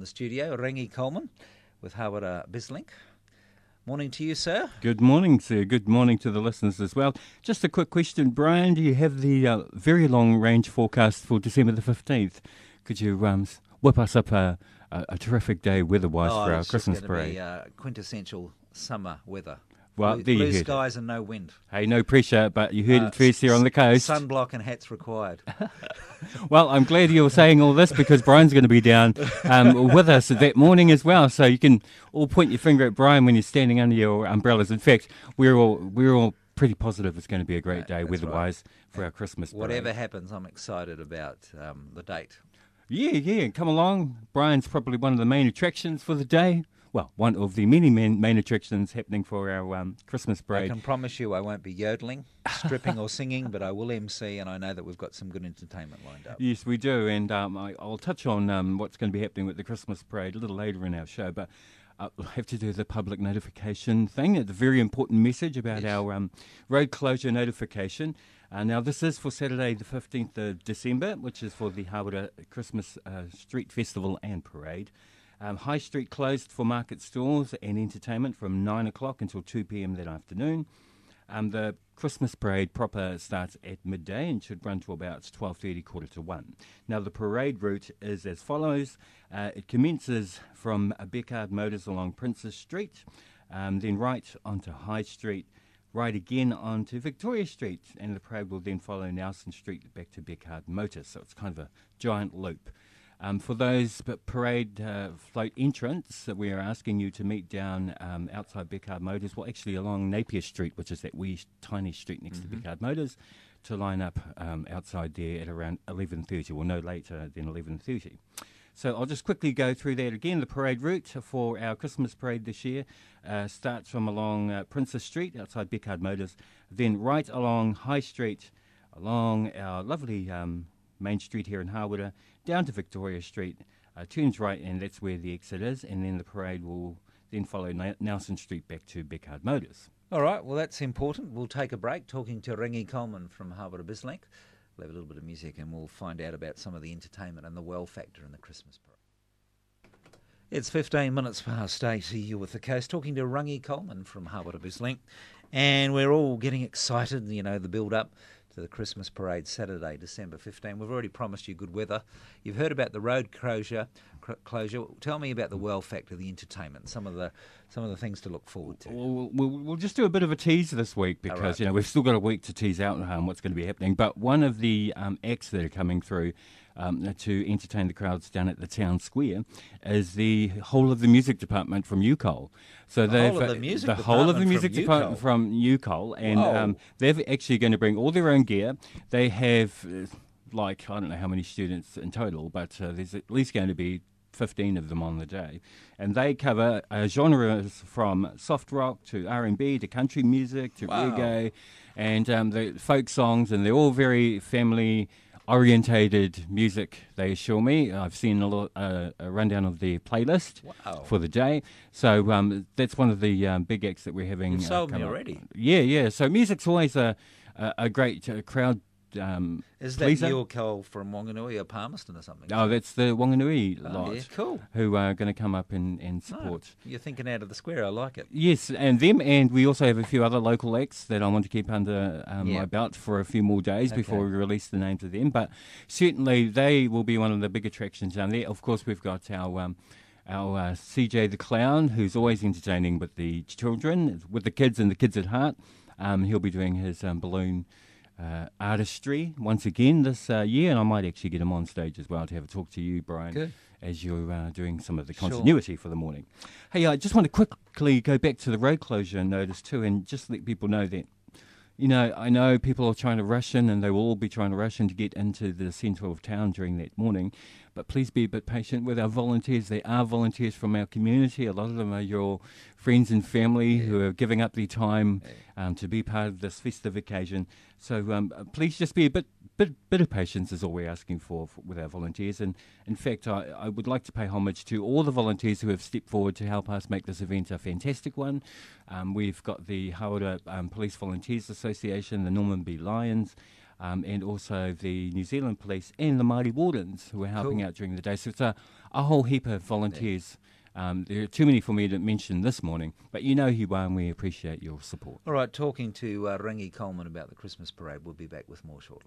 the studio, Ringy Coleman with Hawera Bizlink. Morning to you, sir. Good morning, sir. Good morning to the listeners as well. Just a quick question, Brian. Do you have the very long-range forecast for December the 15th? Could you whip us up a terrific day weather-wise for our Christmas parade? It's going to be quintessential summer weather. Well, blue skies and no wind. Hey, no pressure, but you heard it first here on the coast. Sunblock and hats required. Well, I'm glad you're saying all this because Brian's going to be down with us that morning as well. So you can all point your finger at Brian when you're standing under your umbrellas. In fact, we're all pretty positive it's going to be a great day weather-wise for our Christmas parade. Whatever happens, I'm excited about the date. Yeah, come along. Brian's probably one of the main attractions for the day. Well, one of the many main attractions happening for our Christmas parade. I can promise you I won't be yodeling, stripping or singing, but I will MC, and I know that we've got some good entertainment lined up. Yes, we do, and I'll touch on what's going to be happening with the Christmas parade a little later in our show, but we'll have to do the public notification thing. It's a very important message about our road closure notification. Now, this is for Saturday the 15th of December, which is for the Hawera Christmas Street Festival and Parade. High Street closed for market stalls and entertainment from 9 o'clock until 2 p.m. that afternoon. The Christmas parade proper starts at midday and should run to about 12:30, 1:45. Now, the parade route is as follows. It commences from Beckard Motors along Princess Street, then right onto High Street, right again onto Victoria Street, and the parade will then follow Nelson Street back to Beckard Motors. So it's kind of a giant loop. For those parade float entrants, we are asking you to meet down outside Beckard Motors, well, actually along Napier Street, which is that wee tiny street next to Beckard Motors, to line up outside there at around 11:30, or no later than 11:30. So I'll just quickly go through that again. The parade route for our Christmas parade this year starts from along Princess Street outside Beckard Motors, then right along High Street, along our lovely main street here in Hawera, down to Victoria Street, turns right, and that's where the exit is, and then the parade will then follow Nelson Street back to Beckard Motors. All right, well, that's important. We'll take a break talking to Ringy Coleman from Hawera Bizlink. We'll have a little bit of music and we'll find out about some of the entertainment and the well factor in the Christmas parade. It's 15 minutes past 8 here with the coast, talking to Ringy Coleman from Hawera Bizlink, and we're all getting excited, the build-up to the Christmas parade Saturday, December 15. We've already promised you good weather. You've heard about the road closure. Tell me about the well factor, the entertainment, some of the things to look forward to. We'll just do a bit of a tease this week because we've still got a week to tease out what's going to be happening. But one of the acts that are coming through to entertain the crowds down at the town square is the whole of the music department from UCOL. So the whole of the music department from UCOL, and they're actually going to bring all their own gear. They have I don't know how many students in total, but there's at least going to be 15 of them on the day, and they cover genres from soft rock to R&B to country music to reggae and the folk songs, and they're all very family orientated music, they assure me. I've seen a rundown of the playlist for the day. So that's one of the big acts that we're having. You've sold me already. Yeah. So music's always a great crowd Is that UCOL from Wanganui or Palmerston or something? Oh, that's the Wanganui lot. Yeah, cool. Who are going to come up and support. You're thinking out of the square. I like it. Yes, and we also have a few other local acts that I want to keep under my belt for a few more days before we release the names of them. But certainly they will be one of the big attractions down there. Of course, we've got our CJ the Clown, who's always entertaining with the children, with the kids and the kids at heart. He'll be doing his balloon artistry once again this year, and I might actually get him on stage as well to have a talk to you, Brian, as you're doing some of the continuity for the morning. Hey, I just want to quickly go back to the road closure notice too, and just let people know that, I know people are trying to rush in, and they will all be trying to rush in to get into the centre of town during that morning, but please be a bit patient with our volunteers. They are volunteers from our community. A lot of them are your friends and family who are giving up their time to be part of this festive occasion. So please just be a bit of patience is all we're asking for with our volunteers. And in fact, I would like to pay homage to all the volunteers who have stepped forward to help us make this event a fantastic one. We've got the Hawera Police Volunteers Association, the Norman B. Lions, and also the New Zealand Police and the Māori Wardens who are helping Cool. out during the day. So it's a whole heap of volunteers. There are too many for me to mention this morning, but you know who you are and we appreciate your support. All right, talking to Ringy Coleman about the Christmas parade. We'll be back with more shortly.